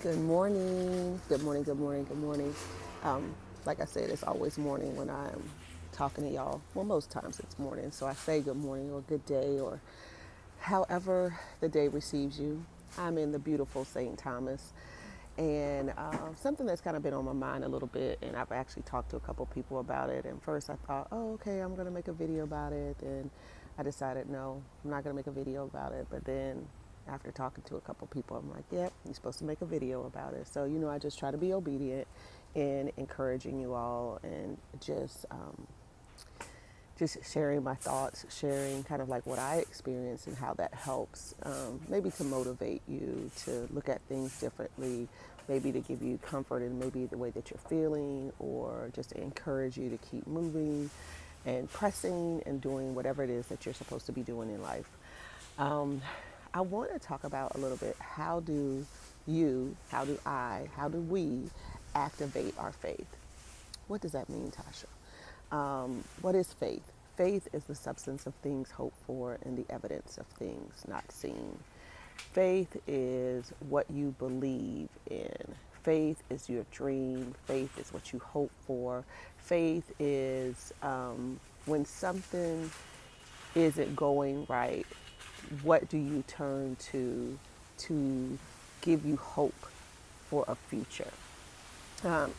Good morning. Good morning. Good morning. Good morning. Um, like I said, it's always morning when I'm talking to y'all. Well, most times it's morning. So I say good morning or good day or however the day receives you. I'm in the beautiful St. Thomas. And something that's kind of been on my mind a little bit, and I've actually talked to a couple people about it. And first I thought, oh, okay, I'm going to make a video about it. And I decided, no, I'm not going to make a video about it. But then after talking to a couple people, I'm like, yep, you're supposed to make a video about it. So, I just try to be obedient in encouraging you all and just sharing my thoughts, sharing kind of like what I experience and how that helps, maybe to motivate you to look at things differently, maybe to give you comfort in maybe the way that you're feeling, or just to encourage you to keep moving and pressing and doing whatever it is that you're supposed to be doing in life. I want to talk about a little bit, how do we activate our faith? What does that mean, Tasha? What is faith? Faith is the substance of things hoped for and the evidence of things not seen. Faith is what you believe in. Faith is your dream. Faith is what you hope for. Faith is when something isn't going right, what do you turn to give you hope for a future?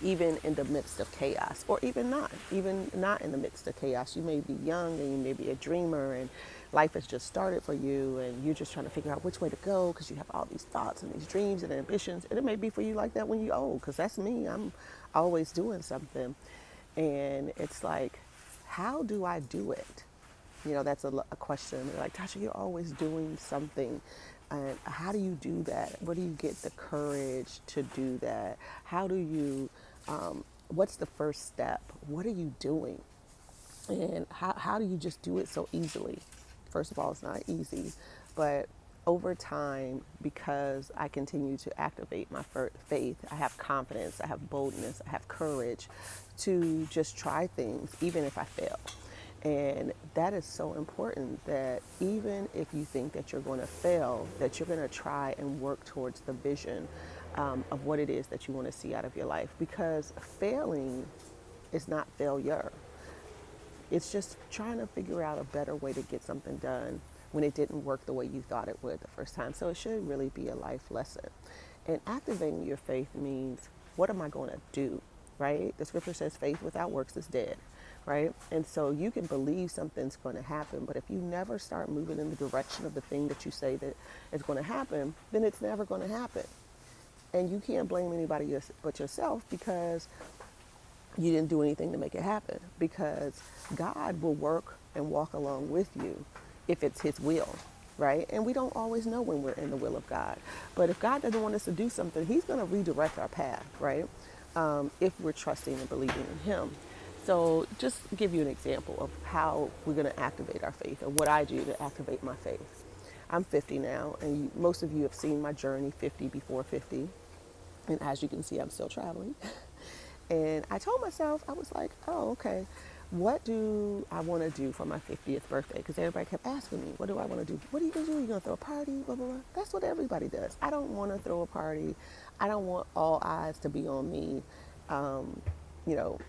Even in the midst of chaos, or even not in the midst of chaos. You may be young and you may be a dreamer, and life has just started for you, and you're just trying to figure out which way to go because you have all these thoughts and these dreams and ambitions. And it may be for you like that when you're old, because that's me. I'm always doing something, and it's like, how do I do it? That's a question. They're like, Tasha, you're always doing something. And how do you do that? Where do you get the courage to do that? How do you, what's the first step? What are you doing? And how do you just do it so easily? First of all, it's not easy, but over time, because I continue to activate my faith, I have confidence, I have boldness, I have courage to just try things, even if I fail. And that is so important, that even if you think that you're going to fail, that you're going to try and work towards the vision of what it is that you want to see out of your life. Because failing is not failure. It's just trying to figure out a better way to get something done when it didn't work the way you thought it would the first time. So it should really be a life lesson. And activating your faith means, what am I going to do? Right? The scripture says faith without works is dead. Right? And so you can believe something's going to happen, but if you never start moving in the direction of the thing that you say that is going to happen, then it's never going to happen. And you can't blame anybody but yourself, because you didn't do anything to make it happen, because God will work and walk along with you if it's his will, right? And we don't always know when we're in the will of God. But if God doesn't want us to do something, he's going to redirect our path, right? If we're trusting and believing in him. So just give you an example of how we're going to activate our faith, or what I do to activate my faith. I'm 50 now, and most of you have seen my journey, 50 before 50. And as you can see, I'm still traveling. And I told myself, I was like, oh, okay, what do I want to do for my 50th birthday? Because everybody kept asking me, what do I want to do? What are you going to do? You going to throw a party? Blah, blah, blah. That's what everybody does. I don't want to throw a party. I don't want all eyes to be on me. Um, you know,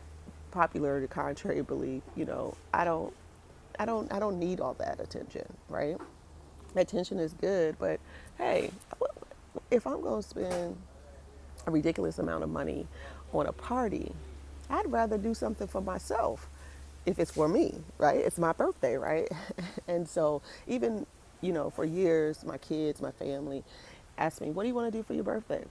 popular to contrary belief, I don't need all that attention, right? Attention is good, but hey, if I'm going to spend a ridiculous amount of money on a party, I'd rather do something for myself if it's for me, right? It's my birthday, right? And so even, for years, my kids, my family asked me, what do you want to do for your birthday?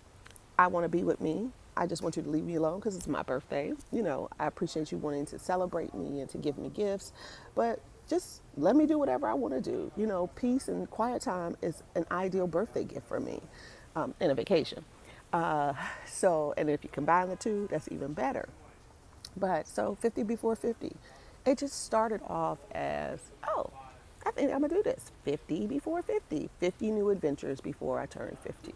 I want to be with me. I just want you to leave me alone because it's my birthday. I appreciate you wanting to celebrate me and to give me gifts, but just let me do whatever I want to do. Peace and quiet time is an ideal birthday gift for me, and a vacation. Uh, and if you combine the two, that's even better. But so 50 before 50, it just started off as, oh, I think I'm gonna do this. 50 before 50, 50 new adventures before I turn 50.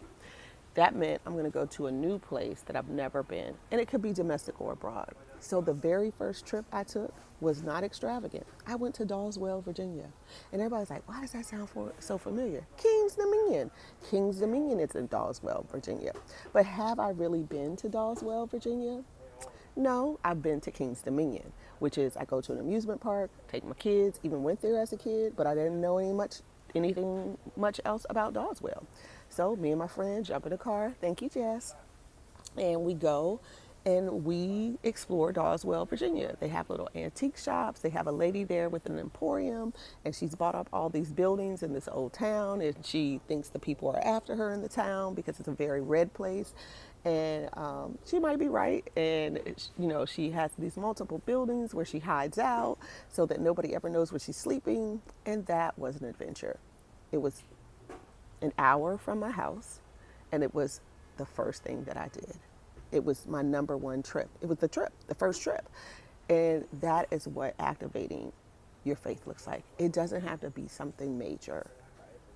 That meant I'm gonna go to a new place that I've never been, and it could be domestic or abroad. So the very first trip I took was not extravagant. I went to Dawswell, Virginia. And everybody's like, why does that sound so familiar? King's Dominion. King's Dominion is in Dawswell, Virginia. But have I really been to Dawswell, Virginia? No, I've been to King's Dominion, which is I go to an amusement park, take my kids, even went there as a kid, but I didn't know anything much else about Dawswell. So me and my friend jump in the car, thank you, Jess, and we go and we explore Dawswell, Virginia. They have little antique shops. They have a lady there with an emporium, and she's bought up all these buildings in this old town, and she thinks the people are after her in the town because it's a very red place. And she might be right. And, she has these multiple buildings where she hides out so that nobody ever knows where she's sleeping. And that was an adventure. It was an hour from my house, and it was the first thing that I did. It was my number one trip. It was the first trip. And that is what activating your faith looks like. It doesn't have to be something major.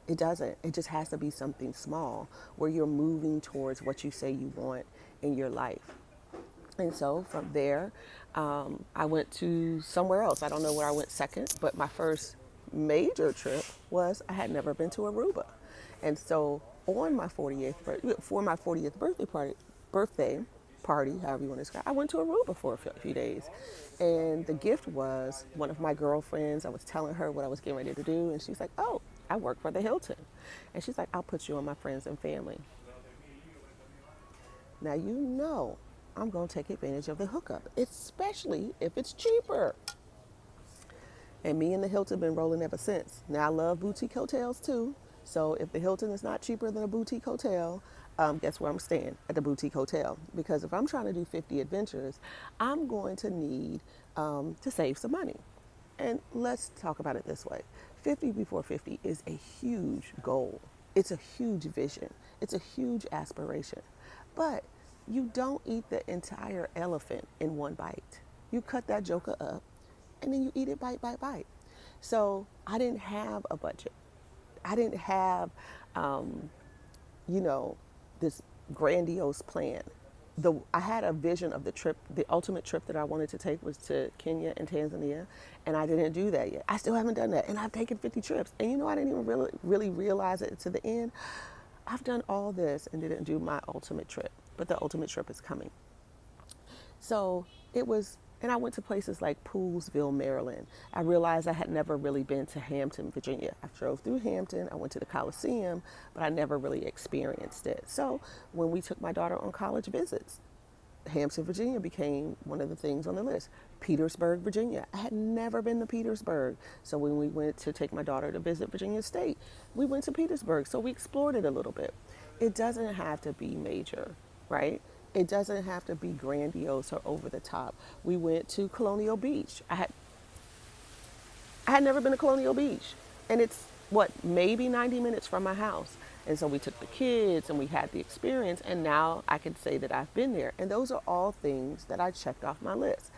It doesn't. It just has to be something small where you're moving towards what you say you want in your life. And so from there, I went to somewhere else. I don't know where I went second, but my first major trip was I had never been to Aruba. And so on my 40th birthday party, however you want to describe it, I went to Aruba for a few days. And the gift was one of my girlfriends. I was telling her what I was getting ready to do, and she's like, oh, I work for the Hilton. And she's like, I'll put you on my friends and family. Now, I'm going to take advantage of the hookup, especially if it's cheaper. And me and the Hilton have been rolling ever since. Now, I love boutique hotels too. So if the Hilton is not cheaper than a boutique hotel, guess where I'm staying? At the boutique hotel. Because if I'm trying to do 50 adventures, I'm going to need to save some money. And let's talk about it this way. 50 before 50 is a huge goal. It's a huge vision. It's a huge aspiration. But you don't eat the entire elephant in one bite. You cut that joker up and then you eat it bite by bite. So I didn't have a budget. I didn't have, this grandiose plan. I had a vision of the trip. The ultimate trip that I wanted to take was to Kenya and Tanzania, and I didn't do that yet. I still haven't done that, and I've taken 50 trips. And I didn't even really realize it to the end. I've done all this and didn't do my ultimate trip, but the ultimate trip is coming. So it was, and I went to places like Poolsville, Maryland. I realized I had never really been to Hampton, Virginia. I drove through Hampton, I went to the Coliseum, but I never really experienced it. So when we took my daughter on college visits, Hampton, Virginia became one of the things on the list. Petersburg, Virginia. I had never been to Petersburg. So when we went to take my daughter to visit Virginia State, we went to Petersburg. So we explored it a little bit. It doesn't have to be major, right? It doesn't have to be grandiose or over the top. We went to Colonial Beach. I had never been to Colonial Beach. And it's maybe 90 minutes from my house. And so we took the kids and we had the experience, and now I can say that I've been there. And those are all things that I checked off my list.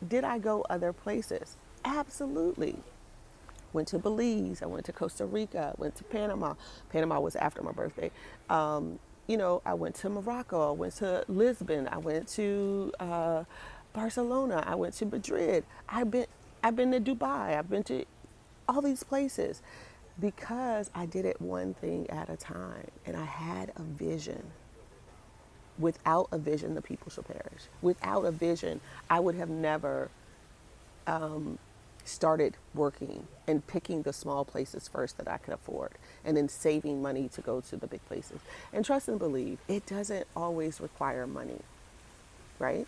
Did I go other places? Absolutely. Went to Belize, I went to Costa Rica, went to Panama. Panama was after my birthday. I went to Morocco, I went to Lisbon, I went to Barcelona, I went to Madrid. I've been to Dubai, I've been to all these places because I did it one thing at a time, and I had a vision. Without a vision, the people shall perish. Without a vision, I would have never started working and picking the small places first that I could afford, and then saving money to go to the big places. And trust and believe, it doesn't always require money, right?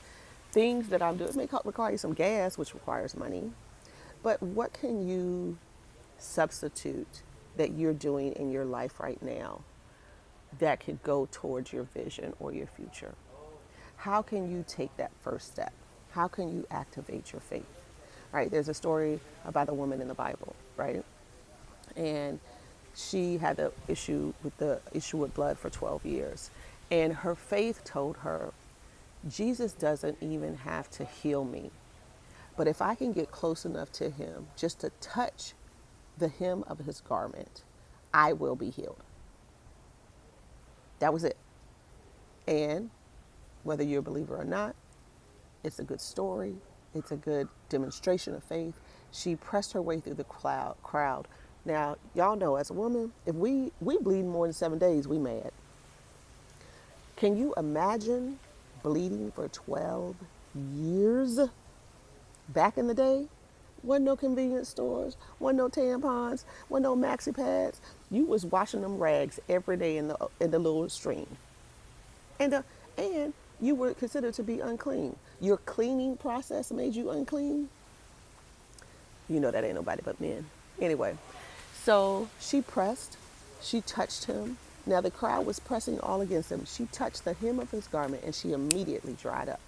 Things that I'm doing may require some gas, which requires money, but what can you substitute that you're doing in your life right now that could go towards your vision or your future? How can you take that first step? How can you activate your faith? Right? There's a story about a woman in the Bible, right? And she had the issue with blood for 12 years. And her faith told her, Jesus doesn't even have to heal me. But if I can get close enough to him just to touch the hem of his garment, I will be healed. That was it. And whether you're a believer or not, It's a good story. It's a good demonstration of faith. She pressed her way through the crowd. Now, y'all know as a woman, if we bleed more than 7 days, we mad. Can you imagine bleeding for 12 years? Back in the day, wasn't no convenience stores, wasn't no tampons, wasn't no maxi pads. You was washing them rags every day in the little stream, and you were considered to be unclean. Your cleaning process made you unclean. You know that ain't nobody but men. Anyway, so she pressed, she touched him. Now the crowd was pressing all against him. She touched the hem of his garment and she immediately dried up.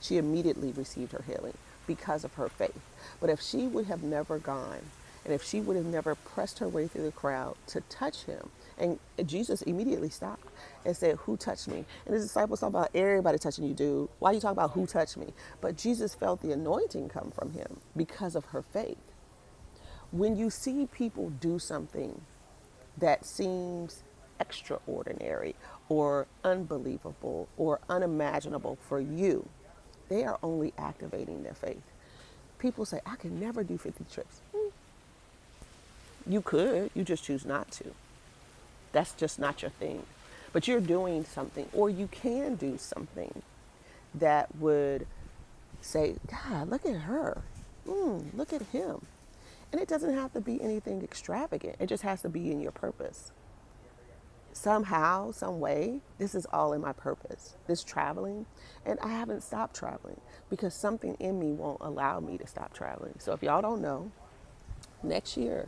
She immediately received her healing because of her faith. But if she would have never gone, and if she would have never pressed her way through the crowd to touch him, and Jesus immediately stopped and said, "Who touched me?" And his disciples talk about everybody touching you, dude. Why you talk about who touched me? But Jesus felt the anointing come from him because of her faith. When you see people do something that seems extraordinary or unbelievable or unimaginable for you, they are only activating their faith. People say, I can never do 50 trips. You could, you just choose not to. That's just not your thing. But you're doing something, or you can do something that would say, God, look at her. Look at him. And it doesn't have to be anything extravagant. It just has to be in your purpose. Somehow, some way, this is all in my purpose, this traveling. And I haven't stopped traveling because something in me won't allow me to stop traveling. So if y'all don't know, next year,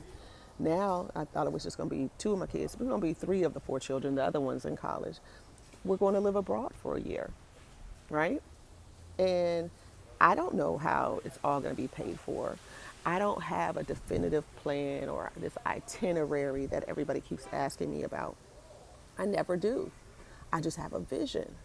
now I thought it was just going to be two of my kids. We're going to be three of the four children. The other one's in college. We're going to live abroad for a year, right? And I don't know how it's all going to be paid for. I don't have a definitive plan or this itinerary that everybody keeps asking me about. I never do. I just have a vision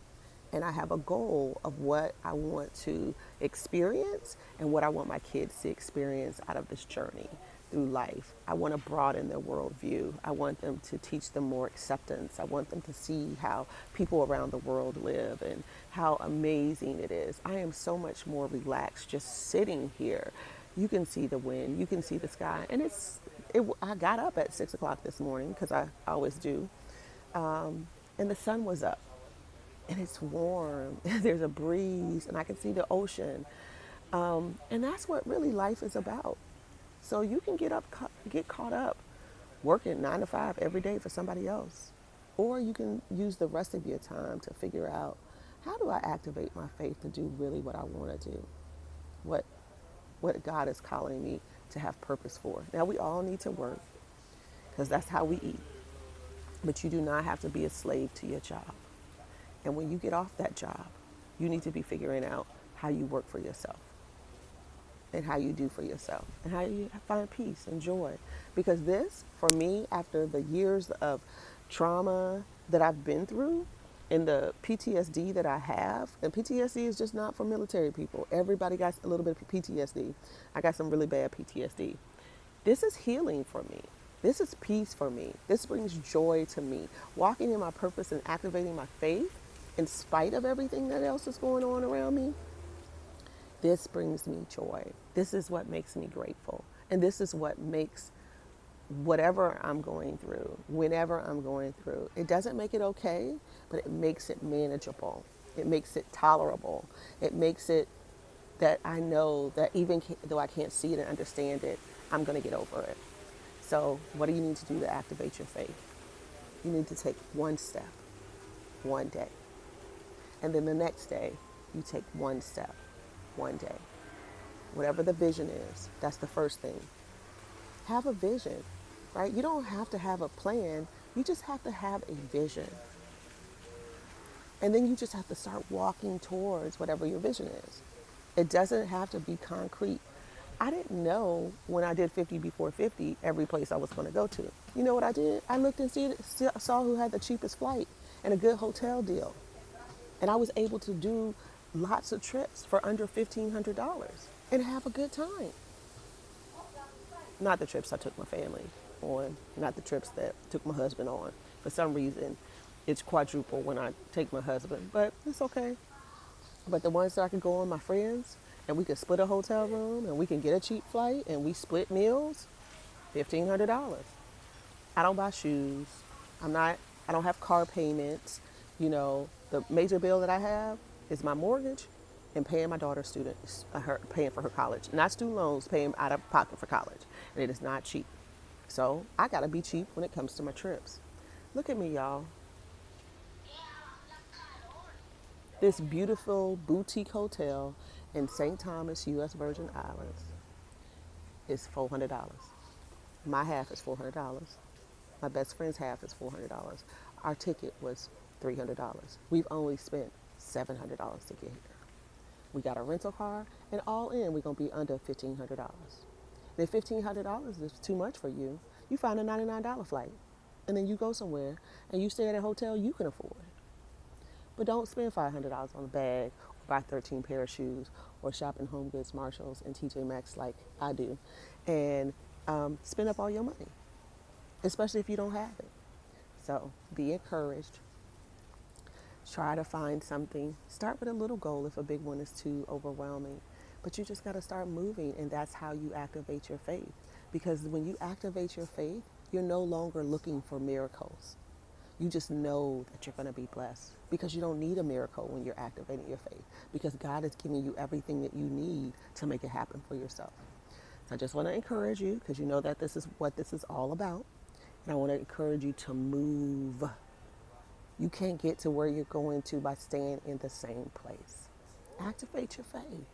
and I have a goal of what I want to experience and what I want my kids to experience out of this journey through life. I want to broaden their worldview. I want them to teach them more acceptance. I want them to see how people around the world live and how amazing it is. I am so much more relaxed just sitting here. You can see the wind, you can see the sky, and I got up at 6 o'clock this morning because I always do. And the sun was up and it's warm. There's a breeze and I can see the ocean. And that's what really life is about. So you can get caught up working 9 to 5 every day for somebody else. Or you can use the rest of your time to figure out, how do I activate my faith to do really what I want to do? What God is calling me to have purpose for. Now we all need to work because that's how we eat. But you do not have to be a slave to your job. And when you get off that job, you need to be figuring out how you work for yourself and how you do for yourself and how you find peace and joy. Because this, for me, after the years of trauma that I've been through and the PTSD that I have, and PTSD is just not for military people. Everybody got a little bit of PTSD. I got some really bad PTSD. This is healing for me. This is peace for me. This brings joy to me. Walking in my purpose and activating my faith in spite of everything that else is going on around me, this brings me joy. This is what makes me grateful. And this is what makes whatever I'm going through, whenever I'm going through, it doesn't make it okay, but it makes it manageable. It makes it tolerable. It makes it that I know that even though I can't see it and understand it, I'm going to get over it. So what do you need to do to activate your faith? You need to take one step, one day. And then the next day, you take one step, one day. Whatever the vision is, that's the first thing. Have a vision, right? You don't have to have a plan. You just have to have a vision. And then you just have to start walking towards whatever your vision is. It doesn't have to be concrete. I didn't know when I did 50 before 50 every place I was going to go to. You know what I did? I looked and saw who had the cheapest flight and a good hotel deal. And I was able to do lots of trips for under $1,500 and have a good time. Not the trips I took my family on, not the trips that I took my husband on. For some reason, it's quadruple when I take my husband, but it's okay. But the ones that I could go on my friends and we could split a hotel room and we can get a cheap flight and we split meals, $1,500. I don't buy shoes. I'm not, I don't have car payments. You know, the major bill that I have is my mortgage and paying my daughter's students, her, paying for her college. Not student loans, paying out of pocket for college. And it is not cheap. So I gotta be cheap when it comes to my trips. Look at me, y'all. This beautiful boutique hotel in St. Thomas, U.S. Virgin Islands is $400. My half is $400. My best friend's half is $400. Our ticket was $300. We've only spent $700 to get here. We got a rental car, and all in, we're gonna be under $1,500. And if $1,500 is too much for you, you find a $99 flight, and then you go somewhere and you stay at a hotel you can afford. But don't spend $500 on a bag, or buy 13 pair of shoes, or shop in Home Goods, Marshalls, and TJ Maxx like I do, and spend up all your money, especially if you don't have it. So be encouraged. Try to find something. Start with a little goal if a big one is too overwhelming. But you just got to start moving, and that's how you activate your faith. Because when you activate your faith, you're no longer looking for miracles. You just know that you're going to be blessed because you don't need a miracle when you're activating your faith because God is giving you everything that you need to make it happen for yourself. So I just want to encourage you because you know that this is what this is all about. And I want to encourage you to move. You can't get to where you're going to by staying in the same place. Activate your faith.